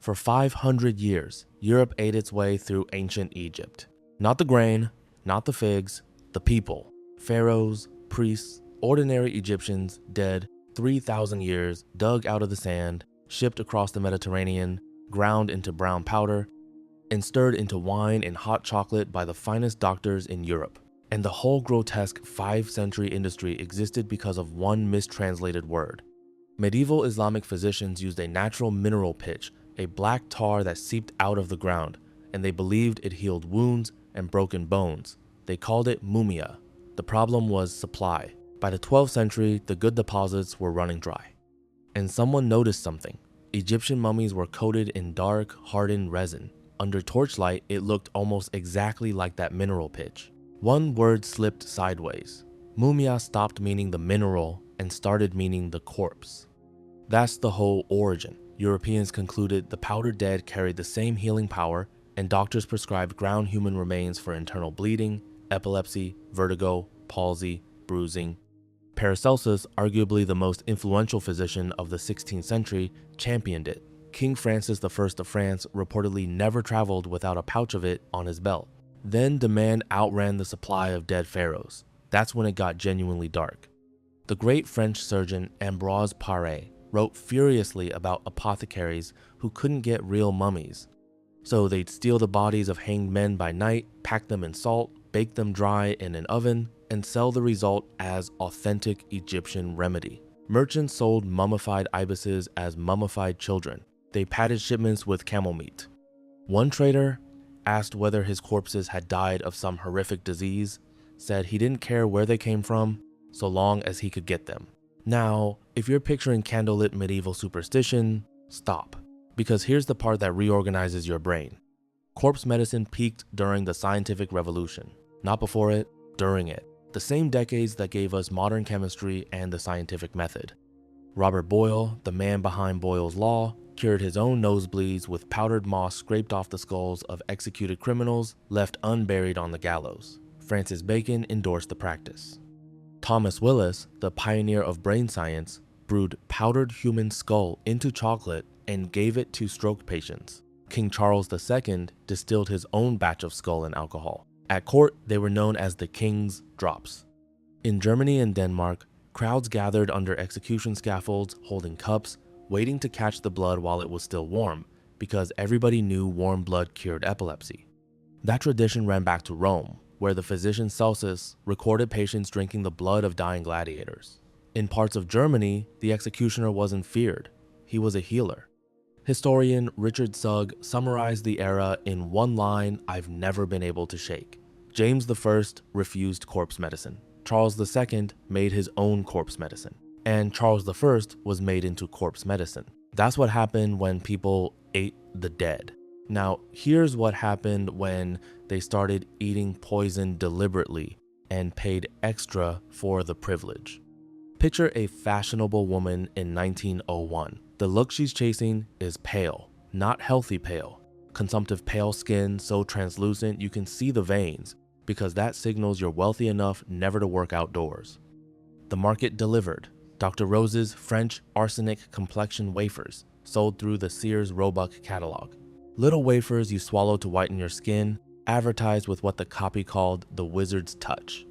For 500 years, Europe ate its way through ancient Egypt. Not the grain, not the figs, the people. Pharaohs, priests, ordinary Egyptians, dead 3,000 years, dug out of the sand, shipped across the Mediterranean, ground into brown powder, and stirred into wine and hot chocolate by the finest doctors in Europe. And the whole grotesque 5th-century industry existed because of one mistranslated word. Medieval Islamic physicians used a natural mineral pitch, a black tar that seeped out of the ground, and they believed it healed wounds and broken bones. They called it mumia. The problem was supply. By the 12th century, the good deposits were running dry. And someone noticed something. Egyptian mummies were coated in dark, hardened resin. Under torchlight, it looked almost exactly like that mineral pitch. One word slipped sideways. Mumia stopped meaning the mineral and started meaning the corpse. That's the whole origin. Europeans concluded the powdered dead carried the same healing power, and doctors prescribed ground human remains for internal bleeding, epilepsy, vertigo, palsy, bruising. Paracelsus, arguably the most influential physician of the 16th century, championed it. King Francis I of France reportedly never traveled without a pouch of it on his belt. Then demand outran the supply of dead pharaohs. That's when it got genuinely dark. The great French surgeon Ambroise Paré wrote furiously about apothecaries who couldn't get real mummies. So they'd steal the bodies of hanged men by night, pack them in salt, bake them dry in an oven, and sell the result as authentic Egyptian remedy. Merchants sold mummified ibises as mummified children. They padded shipments with camel meat. One trader, asked whether his corpses had died of some horrific disease, said he didn't care where they came from, so long as he could get them. Now, if you're picturing candlelit medieval superstition, stop. Because here's the part that reorganizes your brain. Corpse medicine peaked during the scientific revolution. Not before it, during it. The same decades that gave us modern chemistry and the scientific method. Robert Boyle, the man behind Boyle's Law, cured his own nosebleeds with powdered moss scraped off the skulls of executed criminals left unburied on the gallows. Francis Bacon endorsed the practice. Thomas Willis, the pioneer of brain science, brewed powdered human skull into chocolate and gave it to stroke patients. King Charles II distilled his own batch of skull in alcohol. At court, they were known as the King's Drops. In Germany and Denmark, crowds gathered under execution scaffolds holding cups, waiting to catch the blood while it was still warm, because everybody knew warm blood cured epilepsy. That tradition ran back to Rome, where the physician Celsus recorded patients drinking the blood of dying gladiators. In parts of Germany, the executioner wasn't feared. He was a healer. Historian Richard Sugg summarized the era in one line I've never been able to shake. James I refused corpse medicine. Charles II made his own corpse medicine. And Charles I was made into corpse medicine. That's what happened when people ate the dead. Now, here's what happened when they started eating poison deliberately and paid extra for the privilege. Picture a fashionable woman in 1901. The look she's chasing is pale, not healthy pale. Consumptive pale skin so translucent you can see the veins, because that signals you're wealthy enough never to work outdoors. The market delivered. Dr. Rose's French arsenic complexion wafers, sold through the Sears Roebuck catalog. Little wafers you swallow to whiten your skin, advertised with what the copy called the wizard's touch.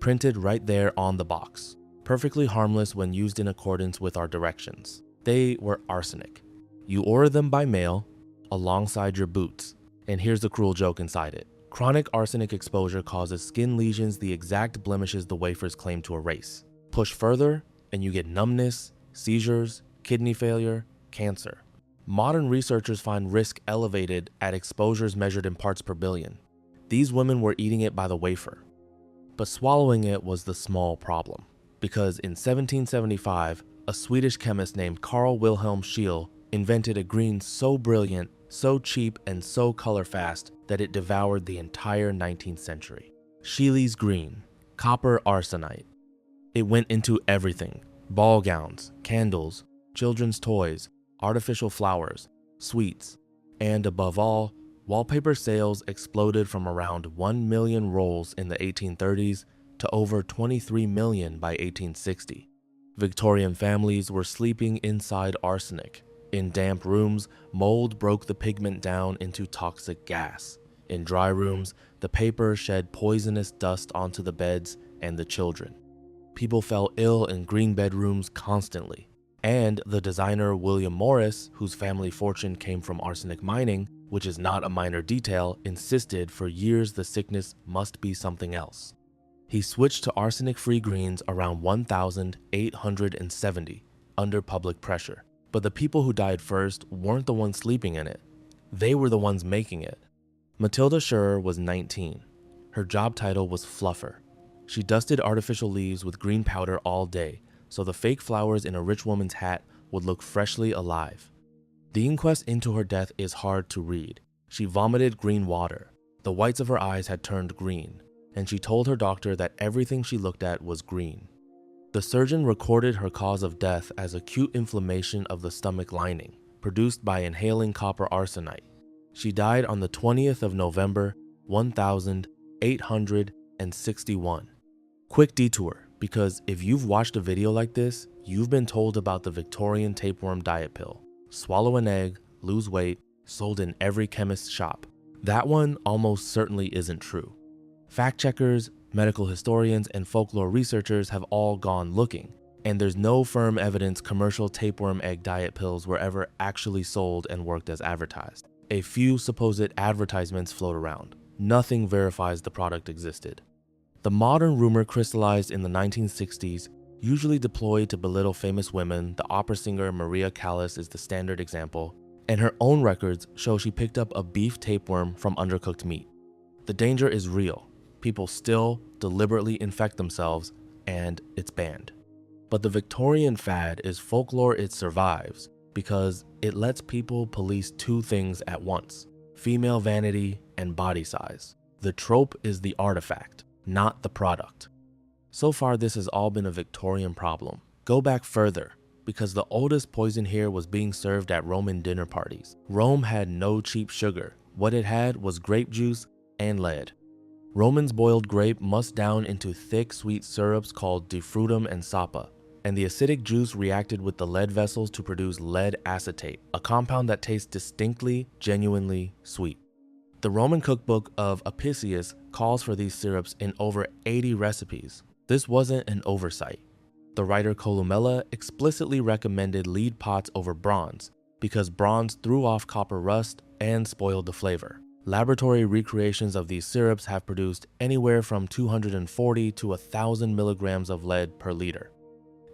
Printed right there on the box. Perfectly harmless when used in accordance with our directions. They were arsenic. You order them by mail, alongside your boots. And here's the cruel joke inside it. Chronic arsenic exposure causes skin lesions the exact blemishes the wafers claim to erase. Push further, and you get numbness, seizures, kidney failure, cancer. Modern researchers find risk elevated at exposures measured in parts per billion. These women were eating it by the wafer. But swallowing it was the small problem, because in 1775, a Swedish chemist named Carl Wilhelm Scheele invented a green so brilliant, so cheap, and so color-fast that it devoured the entire 19th century. Scheele's green, copper arsenite. It went into everything: ball gowns, candles, children's toys, artificial flowers, sweets, and above all, wallpaper sales exploded from around 1 million rolls in the 1830s to over 23 million by 1860. Victorian families were sleeping inside arsenic. In damp rooms, mold broke the pigment down into toxic gas. In dry rooms, the paper shed poisonous dust onto the beds and the children. People fell ill in green bedrooms constantly. And the designer William Morris, whose family fortune came from arsenic mining, which is not a minor detail, insisted for years the sickness must be something else. He switched to arsenic-free greens around 1870 under public pressure. But the people who died first weren't the ones sleeping in it. They were the ones making it. Matilda Scherer was 19. Her job title was fluffer. She dusted artificial leaves with green powder all day, so the fake flowers in a rich woman's hat would look freshly alive. The inquest into her death is hard to read. She vomited green water. The whites of her eyes had turned green, and she told her doctor that everything she looked at was green. The surgeon recorded her cause of death as acute inflammation of the stomach lining, produced by inhaling copper arsenite. She died on the 20th of November, 1861. Quick detour, because if you've watched a video like this, you've been told about the Victorian tapeworm diet pill. Swallow an egg, lose weight, sold in every chemist's shop. That one almost certainly isn't true. Fact checkers, medical historians, and folklore researchers have all gone looking, and there's no firm evidence commercial tapeworm egg diet pills were ever actually sold and worked as advertised. A few supposed advertisements float around. Nothing verifies the product existed. The modern rumor crystallized in the 1960s, usually deployed to belittle famous women. The opera singer Maria Callas is the standard example, and her own records show she picked up a beef tapeworm from undercooked meat. The danger is real. People still deliberately infect themselves, and it's banned. But the Victorian fad is folklore. It survives because it lets people police two things at once: female vanity and body size. The trope is the artifact, not the product. So far, this has all been a Victorian problem. Go back further, because the oldest poison here was being served at Roman dinner parties. Rome had no cheap sugar. What it had was grape juice and lead. Romans boiled grape mussed down into thick, sweet syrups called defrutum and sapa, and the acidic juice reacted with the lead vessels to produce lead acetate, a compound that tastes distinctly, genuinely sweet. The Roman cookbook of Apicius calls for these syrups in over 80 recipes. This wasn't an oversight. The writer Columella explicitly recommended lead pots over bronze because bronze threw off copper rust and spoiled the flavor. Laboratory recreations of these syrups have produced anywhere from 240 to 1,000 milligrams of lead per liter.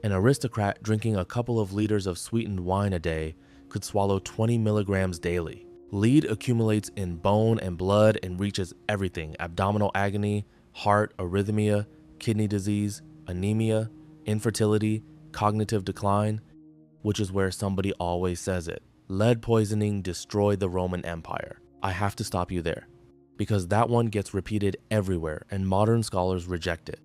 An aristocrat drinking a couple of liters of sweetened wine a day could swallow 20 milligrams daily. Lead accumulates in bone and blood and reaches everything: abdominal agony, heart arrhythmia, kidney disease, anemia, infertility, cognitive decline, which is where somebody always says it. Lead poisoning destroyed the Roman Empire. I have to stop you there, because that one gets repeated everywhere and modern scholars reject it.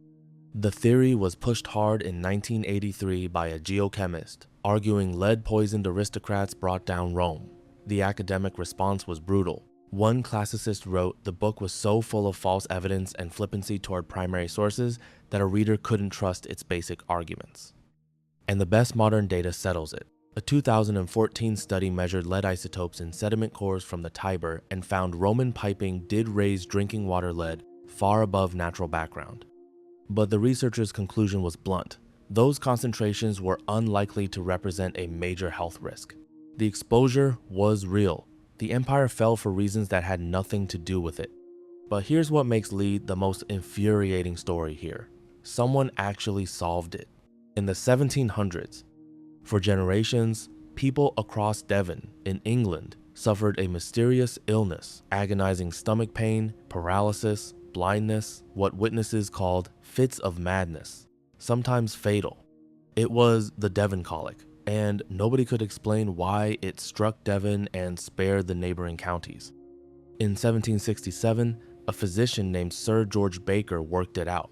The theory was pushed hard in 1983 by a geochemist, arguing lead-poisoned aristocrats brought down Rome. The academic response was brutal. One classicist wrote the book was so full of false evidence and flippancy toward primary sources that a reader couldn't trust its basic arguments. And the best modern data settles it. A 2014 study measured lead isotopes in sediment cores from the Tiber and found Roman piping did raise drinking water lead far above natural background. But the researchers' conclusion was blunt. Those concentrations were unlikely to represent a major health risk. The exposure was real. The empire fell for reasons that had nothing to do with it. But here's what makes lead the most infuriating story here. Someone actually solved it. In the 1700s, for generations, people across Devon in England suffered a mysterious illness, agonizing stomach pain, paralysis, blindness, what witnesses called fits of madness, sometimes fatal. It was the Devon colic, and nobody could explain why it struck Devon and spared the neighboring counties. In 1767, a physician named Sir George Baker worked it out.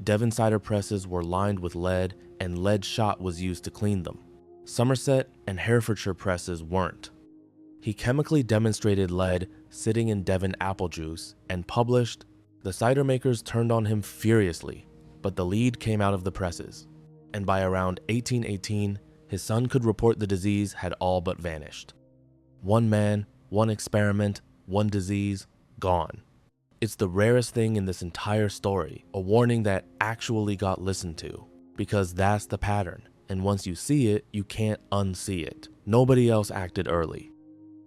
Devon cider presses were lined with lead, and lead shot was used to clean them. Somerset and Herefordshire presses weren't. He chemically demonstrated lead sitting in Devon apple juice and published. The cider makers turned on him furiously, but the lead came out of the presses, and by around 1818, his son could report the disease had all but vanished. One man, one experiment, one disease, gone. It's the rarest thing in this entire story, a warning that actually got listened to, because that's the pattern, and once you see it, you can't unsee it. Nobody else acted early.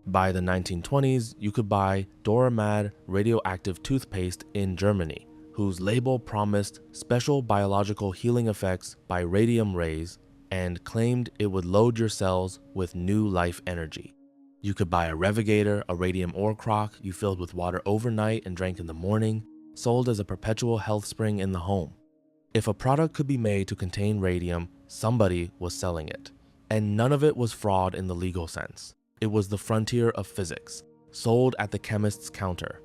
By the 1920s, you could buy Doramad radioactive toothpaste in Germany, whose label promised special biological healing effects by radium rays and claimed it would load your cells with new life energy. You could buy a Revigator, a radium ore crock you filled with water overnight and drank in the morning, sold as a perpetual health spring in the home. If a product could be made to contain radium, somebody was selling it. And none of it was fraud in the legal sense. It was the frontier of physics, sold at the chemist's counter.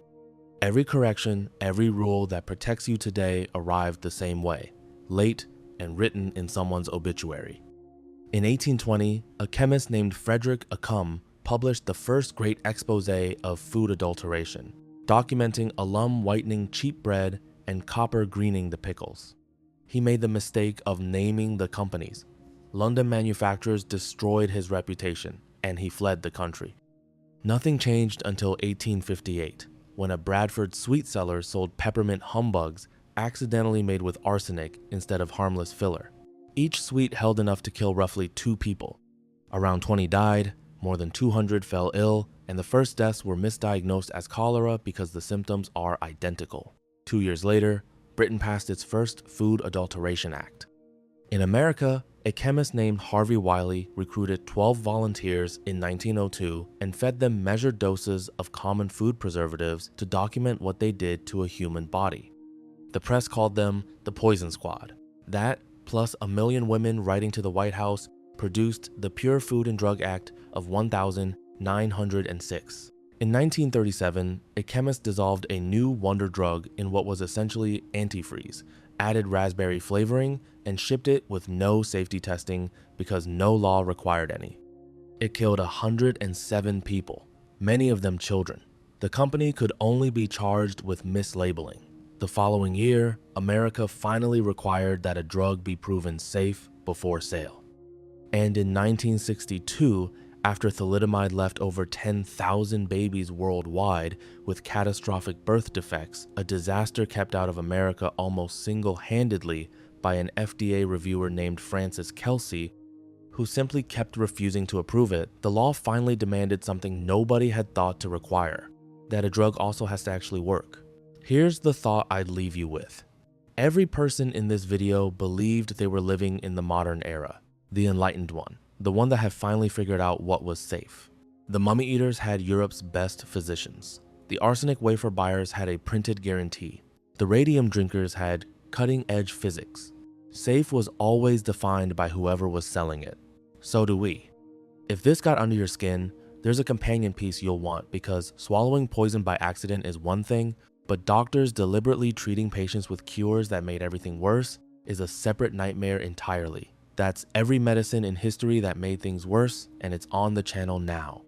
Every correction, every rule that protects you today arrived the same way, late and written in someone's obituary. In 1820, a chemist named Frederick Acum published the first great expose of food adulteration, documenting alum whitening cheap bread and copper greening the pickles. He made the mistake of naming the companies. London manufacturers destroyed his reputation, and he fled the country. Nothing changed until 1858, when a Bradford sweet seller sold peppermint humbugs accidentally made with arsenic instead of harmless filler. Each sweet held enough to kill roughly 2 people. Around 20 died, more than 200 fell ill, and the first deaths were misdiagnosed as cholera because the symptoms are identical. 2 years later, Britain passed its first Food Adulteration Act. In America, a chemist named Harvey Wiley recruited 12 volunteers in 1902 and fed them measured doses of common food preservatives to document what they did to a human body. The press called them the Poison Squad. That, plus a million women writing to the White House, produced the Pure Food and Drug Act of 1906. In 1937, a chemist dissolved a new wonder drug in what was essentially antifreeze, added raspberry flavoring, and shipped it with no safety testing because no law required any. It killed 107 people, many of them children. The company could only be charged with mislabeling. The following year, America finally required that a drug be proven safe before sale. And in 1962, after thalidomide left over 10,000 babies worldwide with catastrophic birth defects, a disaster kept out of America almost single-handedly by an FDA reviewer named Francis Kelsey, who simply kept refusing to approve it, the law finally demanded something nobody had thought to require, that a drug also has to actually work. Here's the thought I'd leave you with. Every person in this video believed they were living in the modern era, the enlightened one, the one that had finally figured out what was safe. The mummy eaters had Europe's best physicians. The arsenic wafer buyers had a printed guarantee. The radium drinkers had cutting-edge physics. Safe was always defined by whoever was selling it. So do we. If this got under your skin, there's a companion piece you'll want, because swallowing poison by accident is one thing, but doctors deliberately treating patients with cures that made everything worse is a separate nightmare entirely. That's every medicine in history that made things worse, and it's on the channel now.